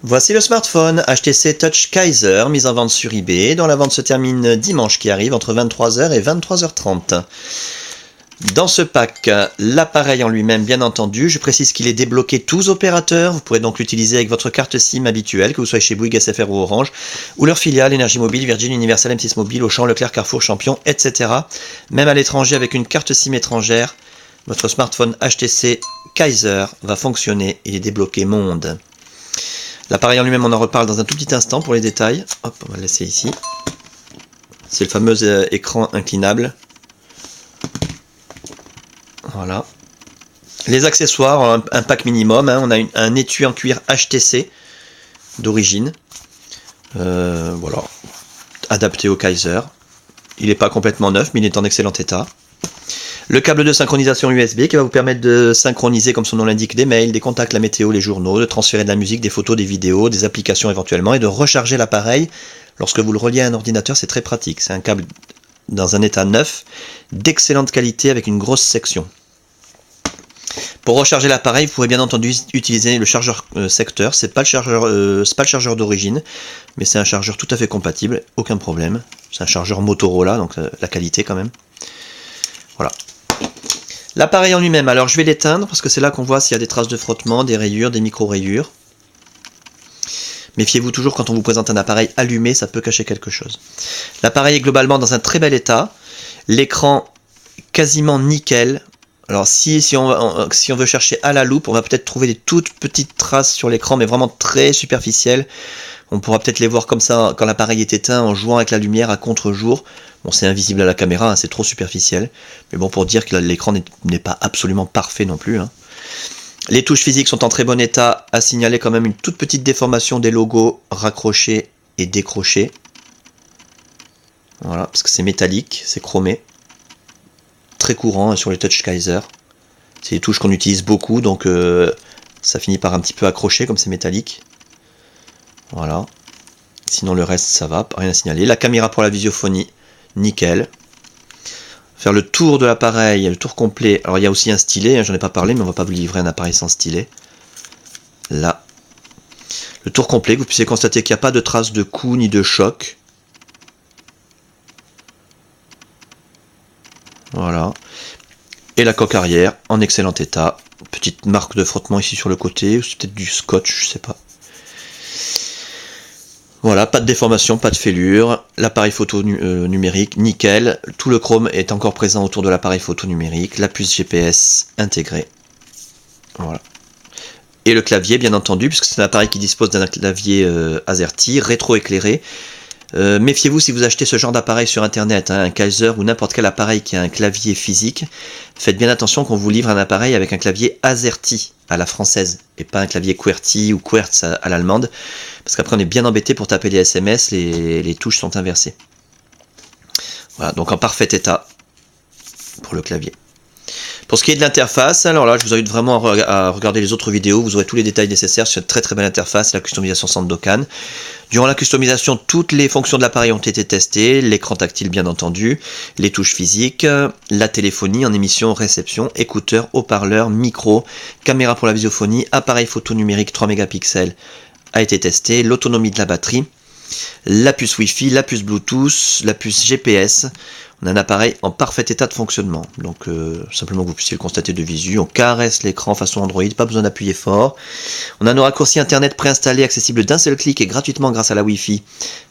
Voici le smartphone HTC Touch Kaiser, mis en vente sur eBay, dont la vente se termine dimanche qui arrive entre 23h et 23h30. Dans ce pack, l'appareil en lui-même bien entendu, je précise qu'il est débloqué tous opérateurs, vous pourrez donc l'utiliser avec votre carte SIM habituelle, que vous soyez chez Bouygues, SFR ou Orange, ou leur filiale, Énergie Mobile, Virgin, Universal, M6 Mobile, Auchan, Leclerc, Carrefour, Champion, etc. Même à l'étranger avec une carte SIM étrangère, votre smartphone HTC Kaiser va fonctionner, il est débloqué monde. L'appareil en lui-même, on en reparle dans un tout petit instant pour les détails. Hop, on va le laisser ici. C'est le fameux écran inclinable. Voilà. Les accessoires, un pack minimum. On a un étui en cuir HTC d'origine. Voilà. Adapté au Kaiser. Il n'est pas complètement neuf, mais il est en excellent état. Le câble de synchronisation USB qui va vous permettre de synchroniser, comme son nom l'indique, des mails, des contacts, la météo, les journaux, de transférer de la musique, des photos, des vidéos, des applications éventuellement, et de recharger l'appareil lorsque vous le reliez à un ordinateur. C'est très pratique. C'est un câble dans un état neuf, d'excellente qualité avec une grosse section. Pour recharger l'appareil, vous pourrez bien entendu utiliser le chargeur secteur. C'est pas le chargeur d'origine, mais c'est un chargeur tout à fait compatible, aucun problème. C'est un chargeur Motorola, donc la qualité quand même. Voilà. L'appareil en lui-même, alors je vais l'éteindre parce que c'est là qu'on voit s'il y a des traces de frottement, des rayures, des micro-rayures. Méfiez-vous toujours quand on vous présente un appareil allumé, ça peut cacher quelque chose. L'appareil est globalement dans un très bel état. L'écran quasiment nickel. Alors si on veut chercher à la loupe, on va peut-être trouver des toutes petites traces sur l'écran, mais vraiment très superficielles. On pourra peut-être les voir comme ça quand l'appareil est éteint en jouant avec la lumière à contre-jour. Bon, c'est invisible à la caméra, hein, c'est trop superficiel. Mais bon, pour dire que l'écran n'est pas absolument parfait non plus. Hein. Les touches physiques sont en très bon état. À signaler quand même une toute petite déformation des logos raccrochés et décrochés. Voilà, parce que c'est métallique, c'est chromé. Très courant hein, sur les Touch Kaiser. C'est des touches qu'on utilise beaucoup, donc ça finit par un petit peu accrocher comme c'est métallique. Voilà. Sinon le reste ça va, rien à signaler. La caméra pour la visiophonie, nickel. Faire le tour de l'appareil, le tour complet. Alors il y a aussi un stylet, hein, j'en ai pas parlé, mais on va pas vous livrer un appareil sans stylet. Là. Le tour complet, que vous puissiez constater qu'il n'y a pas de traces de coup ni de choc. Voilà. Et la coque arrière, en excellent état. Petite marque de frottement ici sur le côté, ou c'est peut-être du scotch, je sais pas. Voilà, pas de déformation, pas de fêlure, l'appareil photo numérique, nickel, tout le chrome est encore présent autour de l'appareil photo numérique, la puce GPS intégrée, voilà. Et le clavier bien entendu, puisque c'est un appareil qui dispose d'un clavier AZERTY, rétro-éclairé. Méfiez-vous si vous achetez ce genre d'appareil sur internet, hein, un Kaiser ou n'importe quel appareil qui a un clavier physique, faites bien attention qu'on vous livre un appareil avec un clavier AZERTY à la française, et pas un clavier QWERTY ou QWERTZ à l'allemande, parce qu'après on est bien embêté pour taper les SMS, les touches sont inversées. Voilà, donc en parfait état pour le clavier. Pour ce qui est de l'interface, alors là je vous invite vraiment à regarder les autres vidéos, vous aurez tous les détails nécessaires sur une très très belle interface, la customisation Sandokan. Durant la customisation, toutes les fonctions de l'appareil ont été testées, l'écran tactile bien entendu, les touches physiques, la téléphonie en émission, réception, écouteurs, haut-parleurs, micro, caméra pour la visiophonie, appareil photo numérique 3 mégapixels a été testé, l'autonomie de la batterie, la puce Wi-Fi, la puce Bluetooth, la puce GPS. On a un appareil en parfait état de fonctionnement, donc simplement que vous puissiez le constater de visu, on caresse l'écran façon Android, pas besoin d'appuyer fort. On a nos raccourcis internet préinstallés, accessibles d'un seul clic et gratuitement grâce à la Wi-Fi.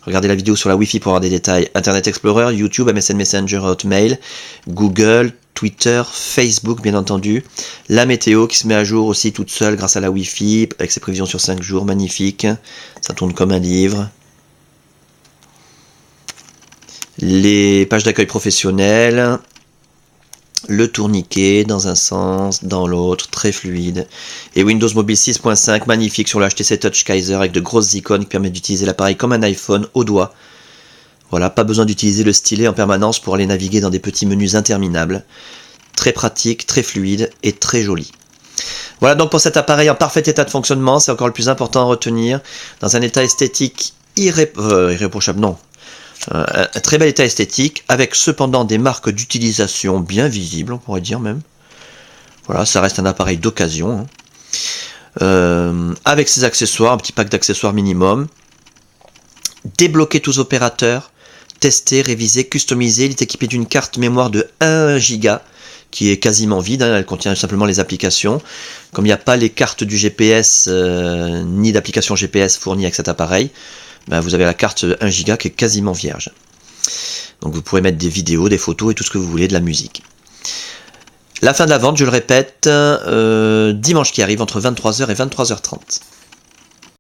Regardez la vidéo sur la Wi-Fi pour avoir des détails. Internet Explorer, YouTube, MSN Messenger, Hotmail, Google, Twitter, Facebook bien entendu. La météo qui se met à jour aussi toute seule grâce à la Wi-Fi, avec ses prévisions sur 5 jours, magnifique. Ça tourne comme un livre. Les pages d'accueil professionnelles, le tourniquet dans un sens, dans l'autre, très fluide. Et Windows Mobile 6.5, magnifique sur le HTC Touch Kaiser avec de grosses icônes qui permettent d'utiliser l'appareil comme un iPhone au doigt. Voilà, pas besoin d'utiliser le stylet en permanence pour aller naviguer dans des petits menus interminables. Très pratique, très fluide et très joli. Voilà donc pour cet appareil en parfait état de fonctionnement, c'est encore le plus important à retenir. Dans un état esthétique irréprochable, non. Un très bel état esthétique, avec cependant des marques d'utilisation bien visibles, on pourrait dire même. Voilà, ça reste un appareil d'occasion. Hein. avec ses accessoires, un petit pack d'accessoires minimum. Débloquer tous opérateurs, tester, réviser, customiser. Il est équipé d'une carte mémoire de 1 Go qui est quasiment vide, hein, elle contient simplement les applications. Comme il n'y a pas les cartes du GPS ni d'application GPS fournies avec cet appareil, ben vous avez la carte 1 Go qui est quasiment vierge. Donc vous pourrez mettre des vidéos, des photos et tout ce que vous voulez, de la musique. La fin de la vente, je le répète, dimanche qui arrive entre 23h et 23h30.